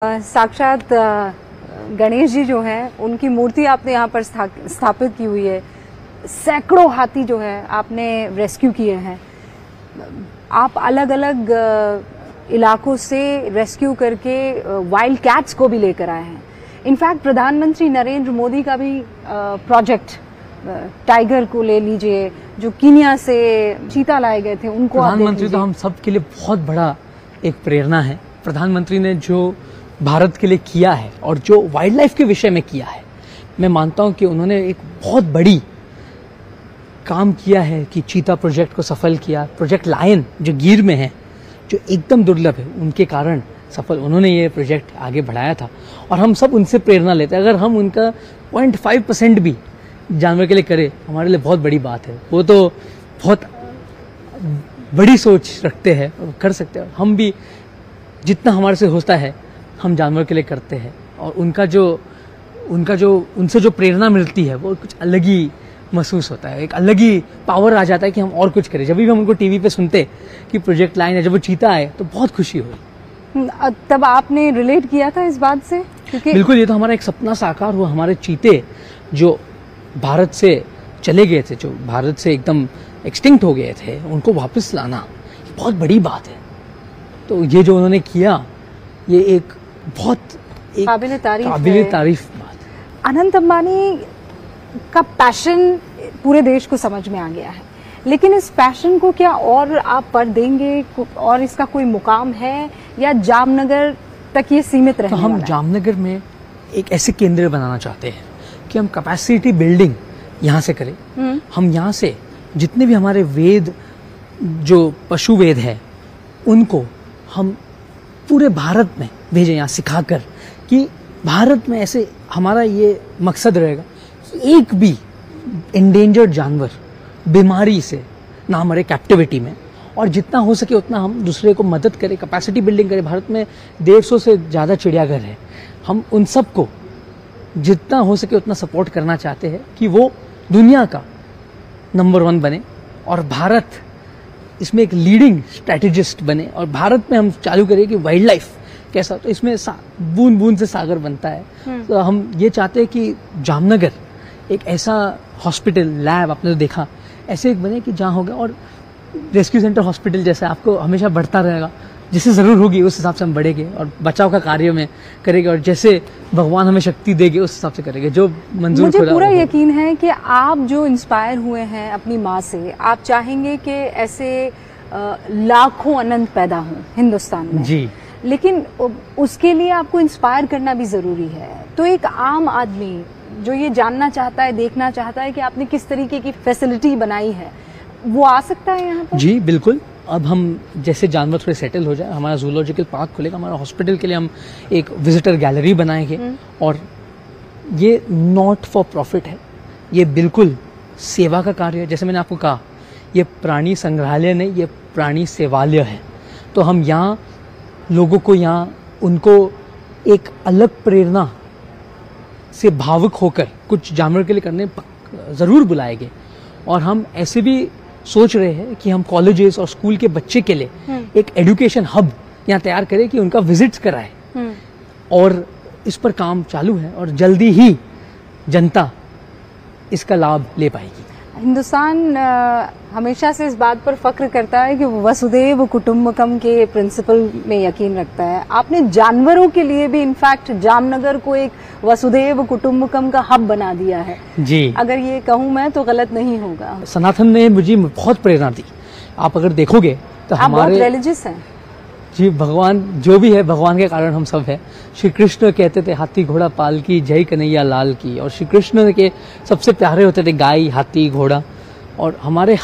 साक्षात गणेश जी जो हैं उनकी मूर्ति आपने यहाँ पर स्थापित की हुई है। सैकड़ों हाथी जो है आपने रेस्क्यू किए हैं। आप अलग अलग इलाकों से रेस्क्यू करके वाइल्ड कैट्स को भी लेकर आए हैं। इनफैक्ट प्रधानमंत्री नरेंद्र मोदी का भी प्रोजेक्ट टाइगर को ले लीजिए, जो कीनिया से चीता लाए गए थे, उनको प्रधानमंत्री तो हम सब के लिए बहुत बड़ा एक प्रेरणा है। प्रधानमंत्री ने जो भारत के लिए किया है और जो वाइल्ड लाइफ के विषय में किया है, मैं मानता हूं कि उन्होंने एक बहुत बड़ी काम किया है कि चीता प्रोजेक्ट को सफल किया। प्रोजेक्ट लायन जो गिर में है, जो एकदम दुर्लभ है, उनके कारण सफल उन्होंने ये प्रोजेक्ट आगे बढ़ाया था और हम सब उनसे प्रेरणा लेते हैं। अगर हम उनका 0.5% भी जानवर के लिए करें, हमारे लिए बहुत बड़ी बात है। वो तो बहुत बड़ी सोच रखते हैं, कर सकते हैं। हम भी जितना हमारे से होता है हम जानवर के लिए करते हैं और उनका जो उनसे जो प्रेरणा मिलती है वो कुछ अलग ही महसूस होता है। एक अलग ही पावर आ जाता है कि हम और कुछ करें। जब भी हम उनको टीवी पे सुनते कि प्रोजेक्ट लाइन है, जब वो चीता आए तो बहुत खुशी हुई। तब आपने रिलेट किया था इस बात से? बिल्कुल, ये तो हमारा एक सपना साकार हुआ। हमारे चीते जो भारत से चले गए थे, जो भारत से एकदम एक्सटिंक्ट हो गए थे, उनको वापस लाना बहुत बड़ी बात है। तो ये जो उन्होंने किया, ये एक बहुत काबिल तारीफ बात। अनंत अंबानी का पैशन पूरे देश को समझ में आ गया है, लेकिन इस पैशन को क्या और आप पर देंगे और इसका कोई मुकाम है या जामनगर तक ये सीमित रहेगा? तो हम जामनगर में एक ऐसे केंद्र बनाना चाहते हैं कि हम कैपेसिटी बिल्डिंग यहाँ से करें। हम यहाँ से जितने भी हमारे वेद, जो पशु वेद है, उनको हम पूरे भारत में भेजें, यहाँ सिखाकर कि भारत में ऐसे हमारा ये मकसद रहेगा कि एक भी एंडेंजर्ड जानवर बीमारी से ना मरे कैप्टिविटी में, और जितना हो सके उतना हम दूसरे को मदद करें, कैपेसिटी बिल्डिंग करें। भारत में 150 से ज़्यादा चिड़ियाघर है। हम उन सब को जितना हो सके उतना सपोर्ट करना चाहते हैं कि वो दुनिया का नंबर 1 बने और भारत इसमें एक लीडिंग स्ट्रैटेजिस्ट बने। और भारत में हम चालू करें कि वाइल्ड लाइफ कैसा, तो इसमें बूंद बूंद से सागर बनता है। तो हम ये चाहते हैं कि जामनगर एक ऐसा हॉस्पिटल, लैब, आपने तो देखा, ऐसे एक बने कि जहाँ होगा, और रेस्क्यू सेंटर हॉस्पिटल जैसे आपको हमेशा बढ़ता रहेगा। जैसे ज़रूर होगी उस हिसाब से हम बढ़ेंगे और बचाव का कार्य में करेंगे, और जैसे भगवान हमें शक्ति देंगे उस हिसाब से करेंगे, जो मंजूर। मुझे पूरा यकीन है कि आप जो इंस्पायर हुए हैं अपनी माँ से, आप चाहेंगे कि ऐसे लाखों अनंत पैदा हों हिंदुस्तान में जी। लेकिन उसके लिए आपको इंस्पायर करना भी ज़रूरी है। तो एक आम आदमी जो ये जानना चाहता है, देखना चाहता है कि आपने किस तरीके की फैसिलिटी बनाई है, वो आ सकता है यहाँ पर? जी बिल्कुल। अब हम जैसे जानवर थोड़े सेटल हो जाए, हमारा जूलॉजिकल पार्क खुलेगा, हमारा हॉस्पिटल के लिए हम एक विजिटर गैलरी बनाएंगे। और ये नॉट फॉर प्रॉफिट है, ये बिल्कुल सेवा का कार्य है। जैसे मैंने आपको कहा, ये प्राणी संग्रहालय नहीं, ये प्राणी सेवालय है। तो हम यहाँ लोगों को, यहाँ उनको एक अलग प्रेरणा से भावुक होकर कुछ जानवर के लिए करने ज़रूर बुलाएंगे। और हम ऐसे भी सोच रहे हैं कि हम कॉलेजेस और स्कूल के बच्चे के लिए एक एजुकेशन हब यहाँ तैयार करें कि उनका विजिट्स कराए। और इस पर काम चालू है और जल्दी ही जनता इसका लाभ ले पाएगी। हिंदुस्तान हमेशा से इस बात पर फख्र करता है कि वो वसुधैव कुटुंबकम के प्रिंसिपल में यकीन रखता है। आपने जानवरों के लिए भी इनफैक्ट जामनगर को एक वसुधैव कुटुंबकम का हब बना दिया है। जी, अगर ये कहूँ मैं तो गलत नहीं होगा। सनातन ने मुझे बहुत प्रेरणा दी। आप अगर देखोगे तो आप बहुत रिलीजियस हैं। जी, भगवान जो भी है, भगवान के कारण हम सब हैं। श्री कृष्ण कहते थे हाथी घोड़ा पाल की, जय कन्हैया लाल की। और श्री कृष्ण के सबसे प्यारे होते थे गाय, हाथी, घोड़ा। और हमारे